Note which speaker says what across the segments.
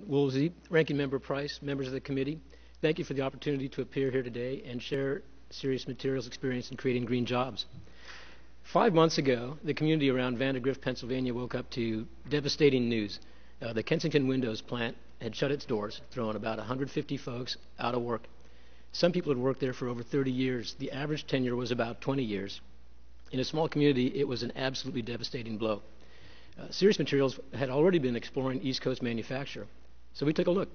Speaker 1: Woolsey, Ranking Member Price, members of the committee, thank you for the opportunity to appear here today and share Serious Materials' experience in creating green jobs. 5 months ago, the community around Vandergrift, Pennsylvania woke up to devastating news. The Kensington Windows plant had shut its doors, throwing about 150 folks out of work. Some people had worked there for over 30 years. The average tenure was about 20 years. In a small community, it was an absolutely devastating blow. Serious Materials had already been exploring East Coast manufacture, so we took a look.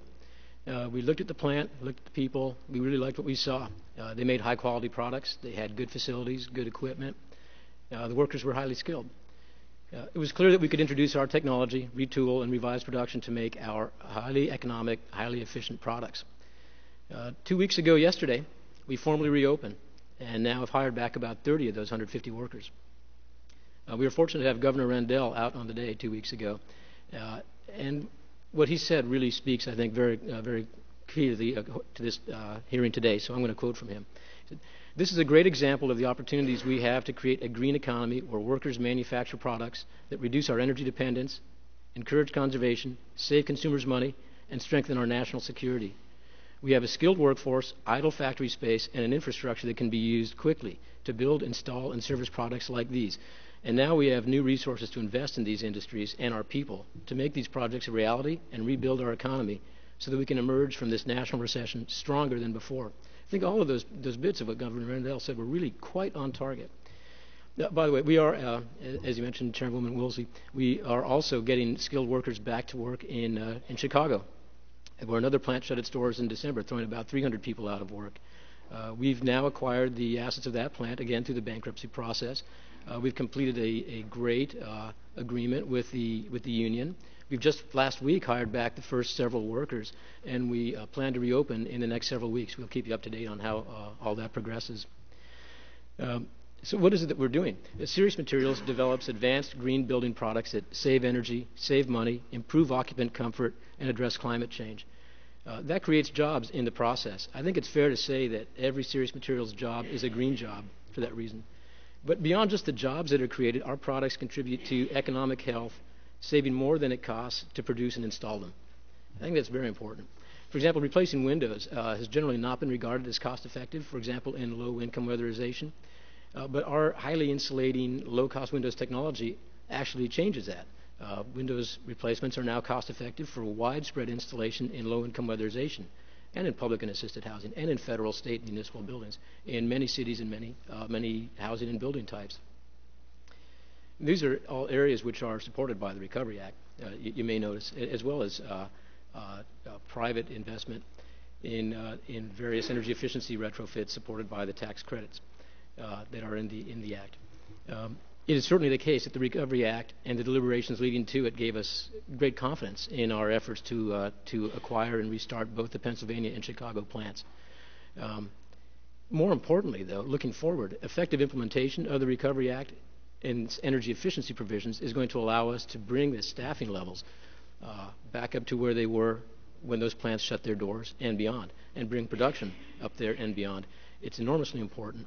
Speaker 1: We looked at the plant, looked at the people. We really liked what we saw. They made high-quality products. They had good facilities, good equipment. The workers were highly skilled. It was clear that we could introduce our technology, retool, and revise production to make our highly economic, highly efficient products. 2 weeks ago yesterday, we formally reopened and now have hired back about 30 of those 150 workers. We were fortunate to have Governor Rendell out on the day 2 weeks ago, and what he said really speaks, I think, very key to this hearing today, so I'm going to quote from him. He said, "This is a great example of the opportunities we have to create a green economy where workers manufacture products that reduce our energy dependence, encourage conservation, save consumers money, and strengthen our national security. We have a skilled workforce, idle factory space, and an infrastructure that can be used quickly to build, install, and service products like these. And now we have new resources to invest in these industries and our people to make these projects a reality and rebuild our economy so that we can emerge from this national recession stronger than before." I think all of those bits of what Governor Rendell said were really quite on target. By the way, we are, as you mentioned, Chairwoman Woolsey, we are also getting skilled workers back to work in Chicago, where another plant shut its doors in December, throwing about 300 people out of work. We've now acquired the assets of that plant, again, through the bankruptcy process. We've completed a great agreement with the union. We've just last week hired back the first several workers, and we plan to reopen in the next several weeks. We'll keep you up to date on how all that progresses. So what is it that we're doing? Serious Materials develops advanced green building products that save energy, save money, improve occupant comfort, and address climate change. That creates jobs in the process. I think it's fair to say that every Serious Materials job is a green job for that reason. But beyond just the jobs that are created, our products contribute to economic health, saving more than it costs to produce and install them. I think that's very important. For example, replacing windows has generally not been regarded as cost-effective, for example, in low-income weatherization. But our highly insulating, low-cost windows technology actually changes that. Windows replacements are now cost-effective for widespread installation in low-income weatherization, and in public and assisted housing, and in federal, state, and municipal buildings, in many cities and many housing and building types. These are all areas which are supported by the Recovery Act, you may notice, as well as private investment in various energy efficiency retrofits supported by the tax credits that are in the Act. It is certainly the case that the Recovery Act and the deliberations leading to it gave us great confidence in our efforts to acquire and restart both the Pennsylvania and Chicago plants. More importantly, though, looking forward, effective implementation of the Recovery Act and its energy efficiency provisions is going to allow us to bring the staffing levels back up to where they were when those plants shut their doors and beyond, and bring production up there and beyond. It's enormously important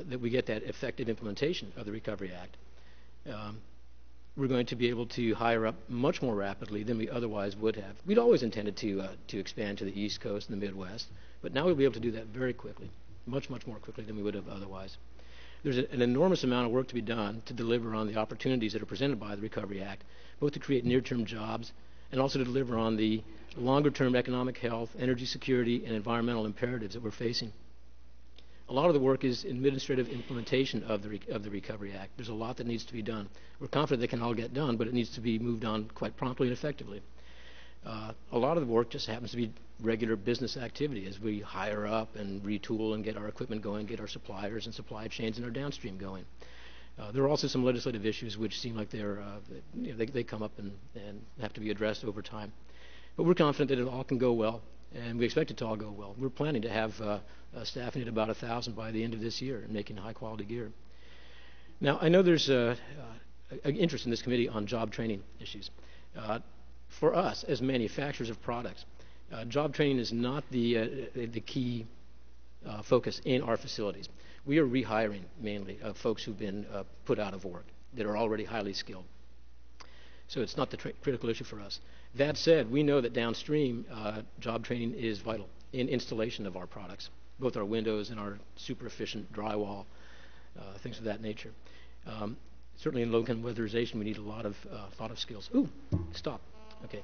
Speaker 1: that we get that effective implementation of the Recovery Act. We're going to be able to hire up much more rapidly than we otherwise would have. We'd always intended to expand to the East Coast and the Midwest, but now we'll be able to do that very quickly, much more quickly than we would have otherwise. There's an enormous amount of work to be done to deliver on the opportunities that are presented by the Recovery Act, both to create near-term jobs and also to deliver on the longer-term economic health, energy security, and environmental imperatives that we're facing. A lot of the work is administrative implementation of the Recovery Act. There's a lot that needs to be done. We're confident they can all get done, but it needs to be moved on quite promptly and effectively. A lot of the work just happens to be regular business activity as we hire up and retool and get our equipment going, get our suppliers and supply chains and our downstream going. There are also some legislative issues which seem like they come up and have to be addressed over time. But we're confident that it all can go well, and we expect it to all go well. We're planning to have staffing at about 1,000 by the end of this year and making high-quality gear. Now, I know there's an interest in this committee on job training issues. For us, as manufacturers of products, job training is not the key focus in our facilities. We are rehiring mainly folks who've been put out of work that are already highly skilled. So it's not the critical issue for us. That said, we know that downstream job training is vital in installation of our products, both our windows and our super efficient drywall, things of that nature. Certainly in low-income weatherization, we need a lot of skills. Ooh, stop. Okay.